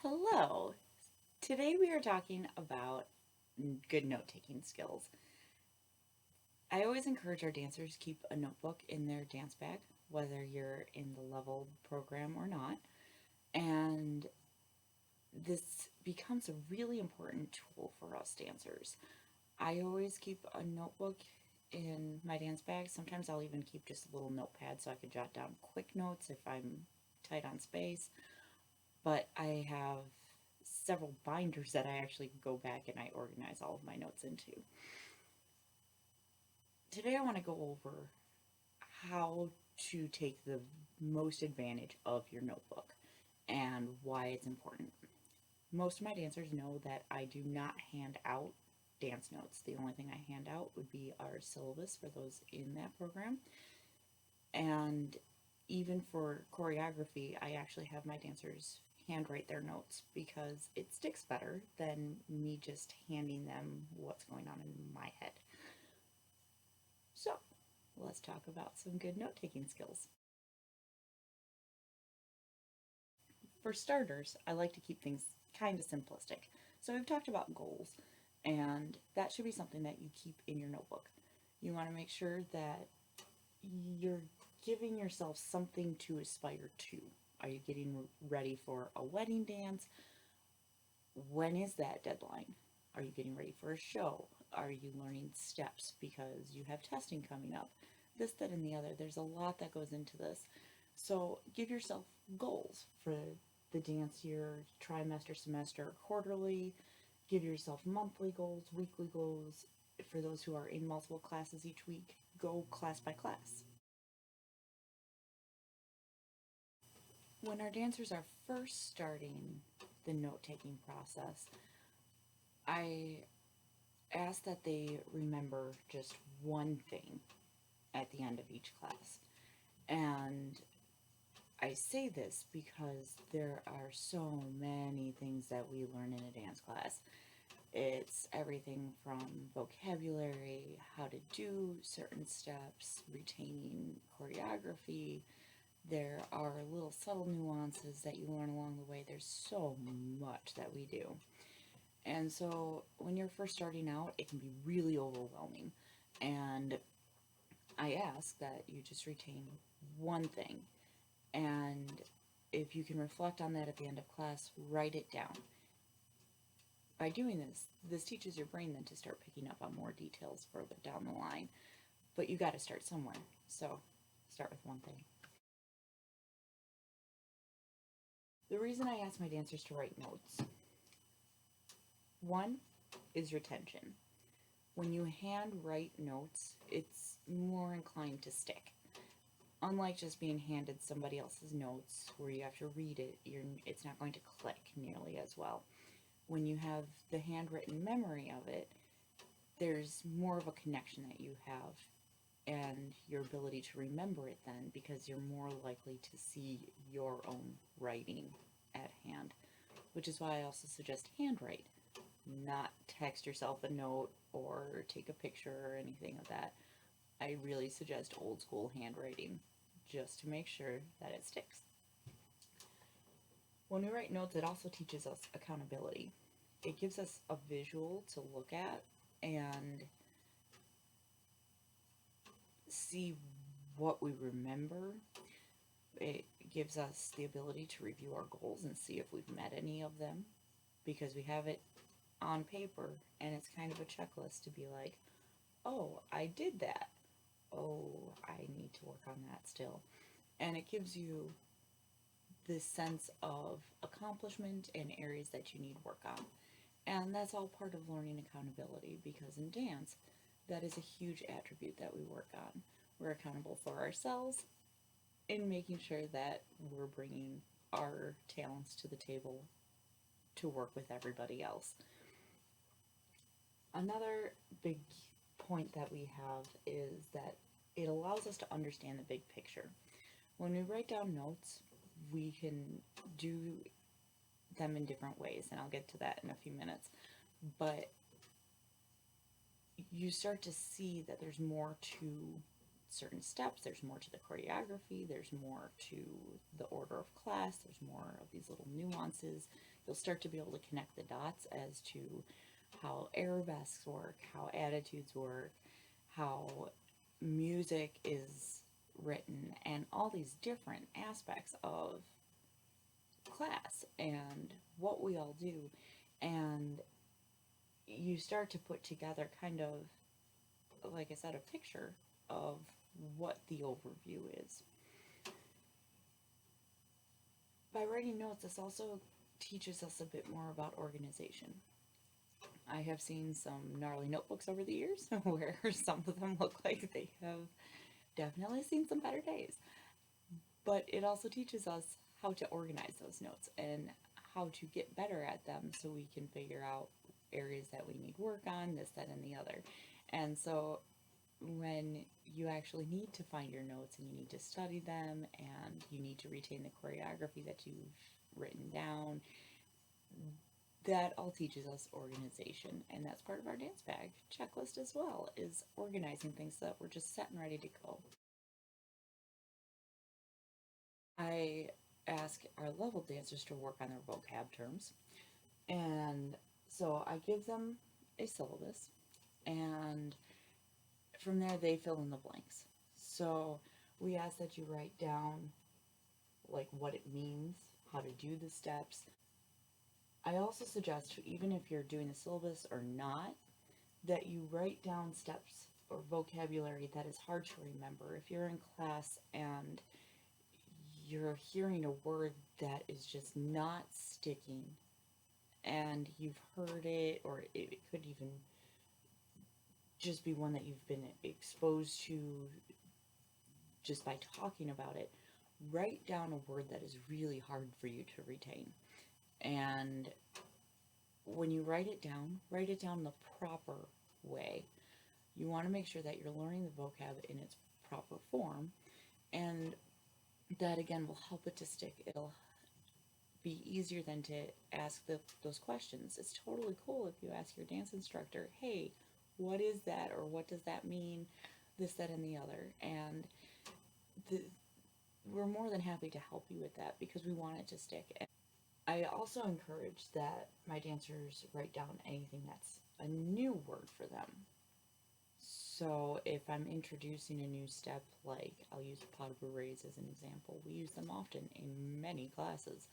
Hello. Today we are talking about good note-taking skills. I always encourage our dancers to keep a notebook in their dance bag, whether you're in the level program or not. And this becomes a really important tool for us dancers. I always keep a notebook in my dance bag. Sometimes I'll even keep just a little notepad so I can jot down quick notes if I'm tight on space. But I have several binders that I actually go back and I organize all of my notes into. Today I want to go over how to take the most advantage of your notebook and why it's important. Most of my dancers know that I do not hand out dance notes. The only thing I hand out would be our syllabus for those in that program. And even for choreography, I actually have my dancers handwrite their notes because it sticks better than me just handing them what's going on in my head. So, let's talk about some good note-taking skills. For starters, I like to keep things kind of simplistic. So we've talked about goals, and that should be something that you keep in your notebook. You want to make sure that you're giving yourself something to aspire to. Are you getting ready for a wedding dance? When is that deadline? Are you getting ready for a show? Are you learning steps because you have testing coming up? This, that, and the other. There's a lot that goes into this. So give yourself goals for the dance year, trimester, semester, quarterly. Give yourself monthly goals, weekly goals. For those who are in multiple classes each week, go class by class. When our dancers are first starting the note taking process, I ask that they remember just one thing at the end of each class. And I say this because there are so many things that we learn in a dance class. It's everything from vocabulary, how to do certain steps, retaining choreography. There are little subtle nuances that you learn along the way. There's so much that we do. And so when you're first starting out, it can be really overwhelming. And I ask that you just retain one thing. And if you can reflect on that at the end of class, write it down. By doing this, this teaches your brain then to start picking up on more details further down the line. But you got to start somewhere. So start with one thing. The reason I ask my dancers to write notes, one is retention. When you hand write notes, it's more inclined to stick. Unlike just being handed somebody else's notes where you have to read it, it's not going to click nearly as well. When you have the handwritten memory of it, there's more of a connection that you have and your ability to remember it then because you're more likely to see your own writing at hand, which is why I also suggest handwrite, not text yourself a note or take a picture or anything of that. I really suggest old school handwriting just to make sure that it sticks. When we write notes, it also teaches us accountability. It gives us a visual to look at and see what we remember. It gives us the ability to review our goals and see if we've met any of them because we have it on paper and it's kind of a checklist to be like, oh, I did that. Oh, I need to work on that still. And it gives you this sense of accomplishment and areas that you need work on. And that's all part of learning accountability because in dance, that is a huge attribute that we work on. We're accountable for ourselves in making sure that we're bringing our talents to the table to work with everybody else. Another big point that we have is that it allows us to understand the big picture. When we write down notes, we can do them in different ways, and I'll get to that in a few minutes. But you start to see that there's more to certain steps, there's more to the choreography, there's more to the order of class, there's more of these little nuances. You'll start to be able to connect the dots as to how arabesques work, how attitudes work, how music is written, and all these different aspects of class and what we all do. And you start to put together kind of, like I said, a picture of what the overview is. By writing notes, this also teaches us a bit more about organization. I have seen some gnarly notebooks over the years where some of them look like they have definitely seen some better days. But it also teaches us how to organize those notes and how to get better at them so we can figure out areas that we need work on, this, that, and the other. And so when you actually need to find your notes and you need to study them and you need to retain the choreography that you've written down, that all teaches us organization. And that's part of our dance bag checklist as well, is organizing things so that we're just set and ready to go. I ask our level dancers to work on their vocab terms. And so I give them a syllabus, and from there they fill in the blanks. So we ask that you write down like what it means, how to do the steps. I also suggest, even if you're doing the syllabus or not, that you write down steps or vocabulary that is hard to remember. If you're in class and you're hearing a word that is just not sticking and you've heard it, or it could even just be one that you've been exposed to just by talking about it, write down a word that is really hard for you to retain. And when you write it down the proper way. You want to make sure that you're learning the vocab in its proper form, and that again will help it to stick. It'll be easier than to ask those questions. It's totally cool if you ask your dance instructor, hey, what is that, or what does that mean, this, that, and the other. And we're more than happy to help you with that because we want it to stick. And I also encourage that my dancers write down anything that's a new word for them. So if I'm introducing a new step, like I'll use pas de bourrées as an example, we use them often in many classes.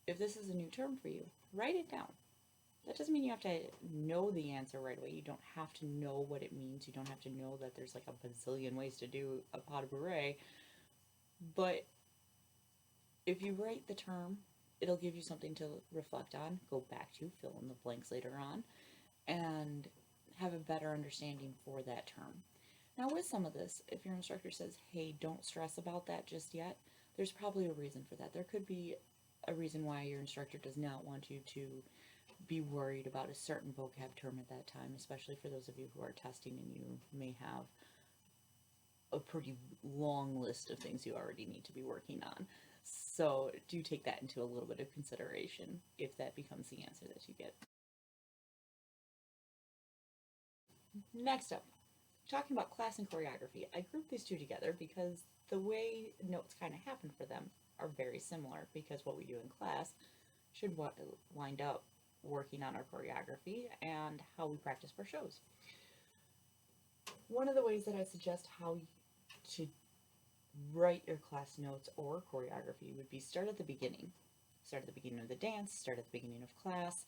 If this is a new term for you, write it down. That doesn't mean you have to know the answer right away. You don't have to know what it means. You don't have to know that there's like a bazillion ways to do a pas de bourrée. But if you write the term, it'll give you something to reflect on, go back to, fill in the blanks later on, and have a better understanding for that term. Now with some of this, if your instructor says, hey, don't stress about that just yet, there's probably a reason for that. There could be a reason why your instructor does not want you to be worried about a certain vocab term at that time, especially for those of you who are testing and you may have a pretty long list of things you already need to be working on. So do take that into a little bit of consideration if that becomes the answer that you get. Next up, talking about class and choreography. I grouped these two together because the way notes kind of happen for them are very similar, because what we do in class should wind up working on our choreography and how we practice for shows. One of the ways that I suggest how to write your class notes or choreography would be start at the beginning. Start at the beginning of the dance, start at the beginning of class,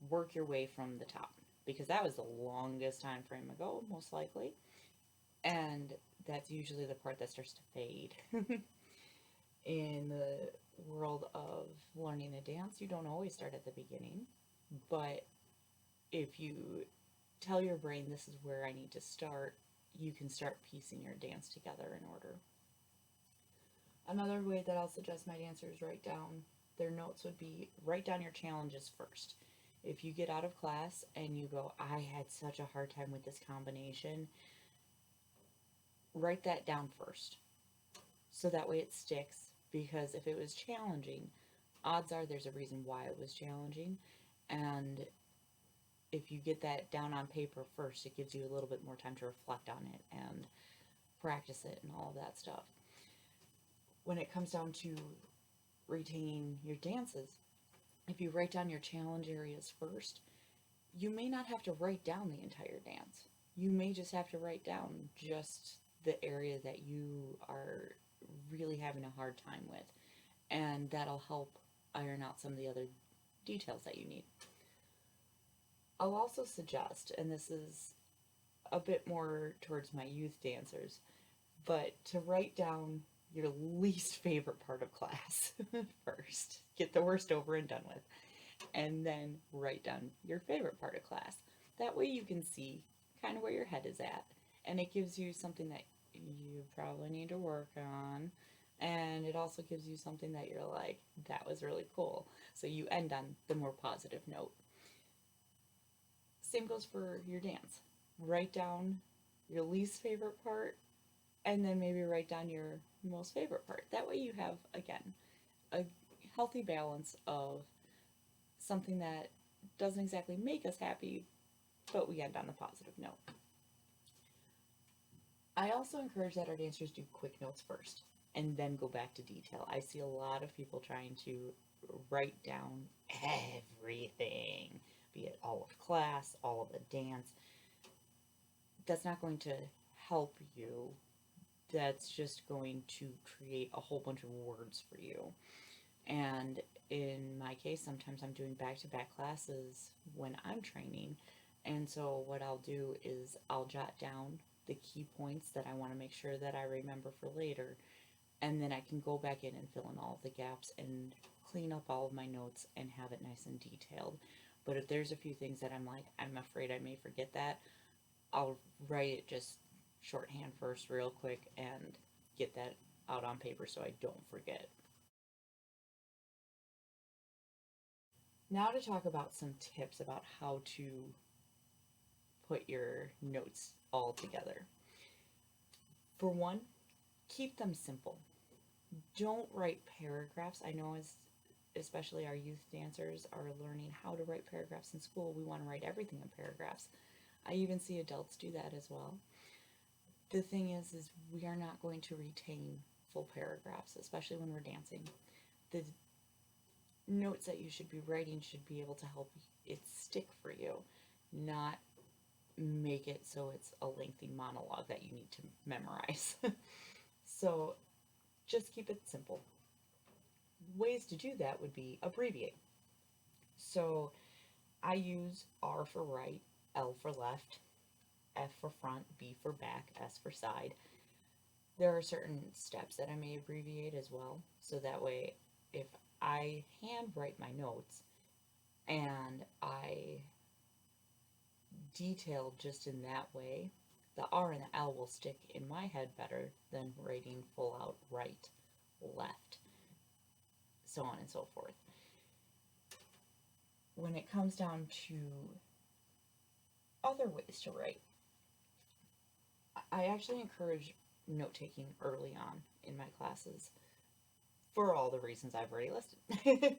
work your way from the top, because that was the longest time frame ago, most likely, and that's usually the part that starts to fade. In the world of learning a dance, you don't always start at the beginning, but if you tell your brain this is where I need to start, you can start piecing your dance together in order. Another way that I'll suggest my dancers write down their notes would be write down your challenges first. If you get out of class and you go, I had such a hard time with this combination, write that down first. So that way it sticks, because if it was challenging, odds are there's a reason why it was challenging. And if you get that down on paper first, it gives you a little bit more time to reflect on it and practice it and all of that stuff. When it comes down to retaining your dances, if you write down your challenge areas first, you may not have to write down the entire dance. You may just have to write down just the area that you are really having a hard time with, and that'll help iron out some of the other details that you need. I'll also suggest, and this is a bit more towards my youth dancers, but to write down your least favorite part of class first. Get the worst over and done with. And then write down your favorite part of class. That way you can see kind of where your head is at. And it gives you something that you probably need to work on. And it also gives you something that you're like, that was really cool. So you end on the more positive note. Same goes for your dance. Write down your least favorite part, and then maybe write down your most favorite part. That way you have, again, a healthy balance of something that doesn't exactly make us happy, but we end on the positive note. I also encourage that our dancers do quick notes first and then go back to detail. I see a lot of people trying to write down everything, be it all of class, all of the dance. That's not going to help you. That's just going to create a whole bunch of words for you. And in my case, sometimes I'm doing back-to-back classes when I'm training. And so what I'll do is I'll jot down the key points that I want to make sure that I remember for later. And then I can go back in and fill in all of the gaps and clean up all of my notes and have it nice and detailed. But if there's a few things that I'm like, I'm afraid I may forget that, I'll write it just shorthand first real quick and get that out on paper so I don't forget. Now to talk about some tips about how to put your notes all together. For one, keep them simple. Don't write paragraphs. I know especially our youth dancers are learning how to write paragraphs in school. We want to write everything in paragraphs. I even see adults do that as well. The thing is we are not going to retain full paragraphs, especially when we're dancing. The notes that you should be writing should be able to help it stick for you, not make it so it's a lengthy monologue that you need to memorize. So just keep it simple. Ways to do that would be abbreviate. So I use R for right, L for left, F for front, B for back, S for side. There are certain steps that I may abbreviate as well, so that way if I handwrite my notes and I detail just in that way, the R and the L will stick in my head better than writing full out right, left, so on and so forth. When it comes down to other ways to write, I actually encourage note taking early on in my classes for all the reasons I've already listed.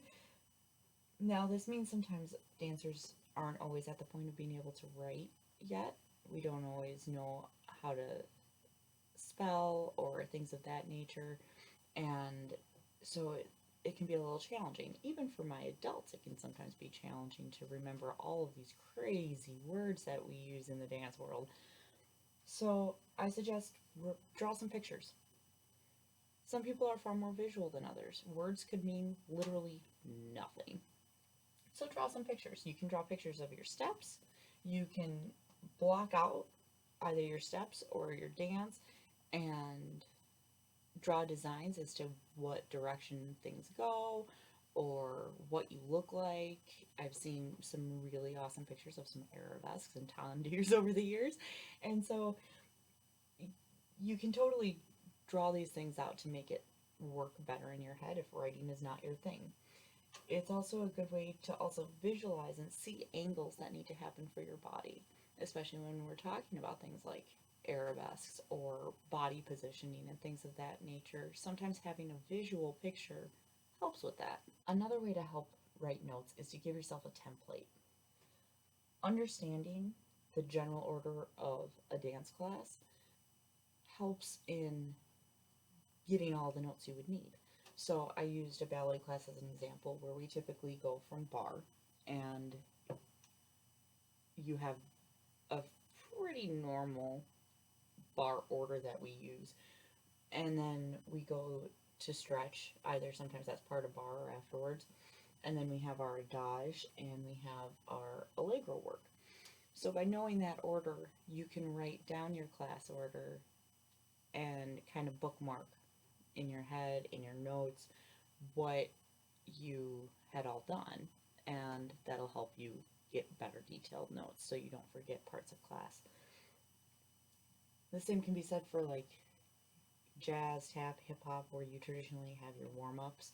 Now, this means sometimes dancers aren't always at the point of being able to write yet. We don't always know how to spell or things of that nature, and so it can be a little challenging. Even for my adults, it can sometimes be challenging to remember all of these crazy words that we use in the dance world. So I suggest draw some pictures. Some people are far more visual than others. Words could mean literally nothing. So draw some pictures. You can draw pictures of your steps. You can block out either your steps or your dance and draw designs as to what direction things go or what you look like. I've seen some really awesome pictures of some arabesques and tenders over the years. And so you can totally draw these things out to make it work better in your head if writing is not your thing. It's also a good way to also visualize and see angles that need to happen for your body, especially when we're talking about things like arabesques or body positioning and things of that nature. Sometimes having a visual picture helps with that. Another way to help write notes is to give yourself a template. Understanding the general order of a dance class helps in getting all the notes you would need. So I used a ballet class as an example where we typically go from bar, and you have a pretty normal bar order that we use. And then we go to stretch, either sometimes that's part of bar or afterwards. And then we have our adage and we have our allegro work. So by knowing that order, you can write down your class order and kind of bookmark in your head, in your notes, what you had all done. And that'll help you get better detailed notes so you don't forget parts of class. The same can be said for like jazz, tap, hip hop, where you traditionally have your warm ups.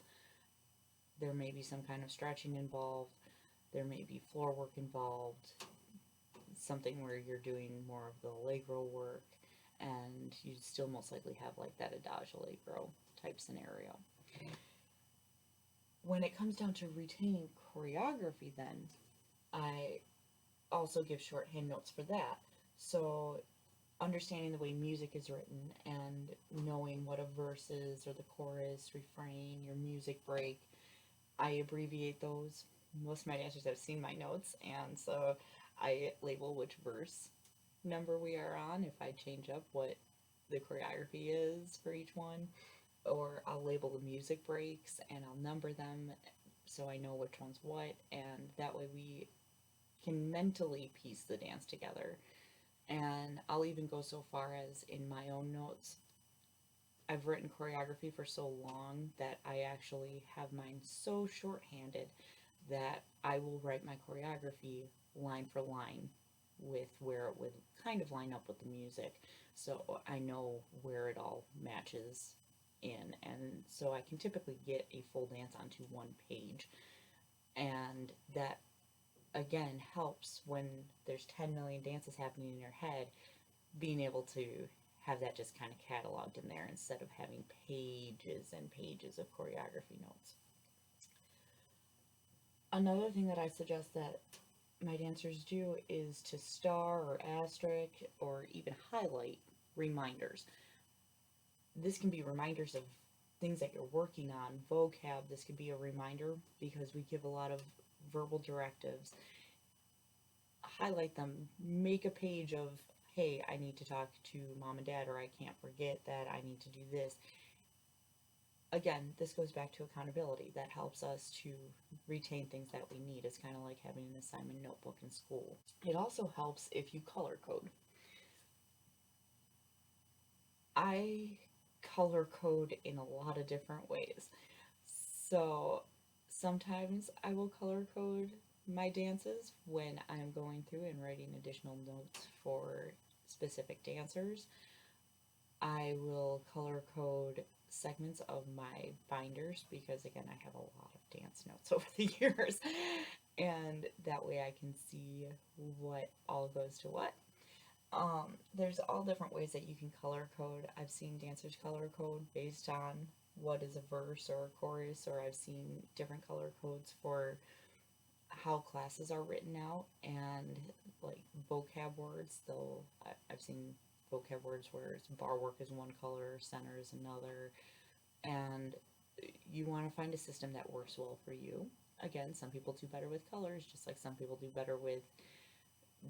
There may be some kind of stretching involved, there may be floor work involved, something where you're doing more of the allegro work, and you still most likely have like that adage allegro type scenario. When it comes down to retaining choreography, then I also give shorthand notes for that. So understanding the way music is written and knowing what a verse is, or the chorus, refrain, your music break, I abbreviate those. Most of my dancers have seen my notes, and so I label which verse number we are on if I change up what the choreography is for each one, or I'll label the music breaks and I'll number them so I know which one's what, and that way we can mentally piece the dance together. And I'll even go so far as in my own notes, I've written choreography for so long that I actually have mine so shorthanded that I will write my choreography line for line with where it would kind of line up with the music, so I know where it all matches in, and so I can typically get a full dance onto one page. And that again helps when there's 10 million dances happening in your head, being able to have that just kind of cataloged in there instead of having pages and pages of choreography notes. Another thing that I suggest that my dancers do is to star or asterisk or even highlight reminders. This can be reminders of things that you're working on, vocab. This could be a reminder because we give a lot of verbal directives. Highlight them, make a page of, hey, I need to talk to mom and dad, or I can't forget that I need to do this. Again, this goes back to accountability. That helps us to retain things that we need. It's kind of like having an assignment notebook in school. It also helps if you color code. I color code in a lot of different ways. So sometimes I will color code my dances when I'm going through and writing additional notes for specific dancers. I will color code segments of my binders because, again, I have a lot of dance notes over the years, and that way I can see what all goes to what. There's all different ways that you can color code. I've seen dancers color code based on what is a verse or a chorus, or I've seen different color codes for how classes are written out, and like vocab words. I've seen vocab words where bar work is one color, center is another, and you want to find a system that works well for you. Again, some people do better with colors, just like some people do better with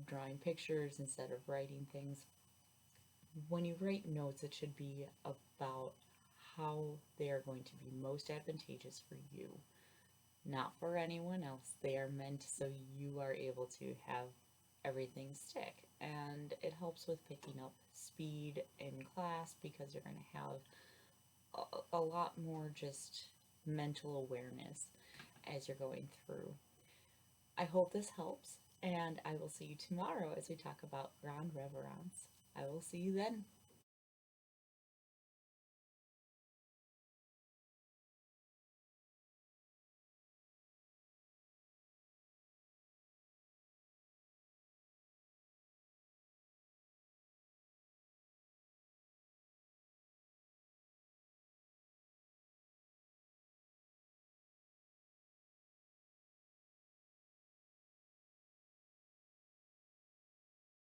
drawing pictures instead of writing things. When you write notes, it should be about how they are going to be most advantageous for you, not for anyone else. They are meant so you are able to have everything stick. And it helps with picking up speed in class because you're going to have a lot more just mental awareness as you're going through. I hope this helps, and I will see you tomorrow as we talk about grand reverence. I will see you then.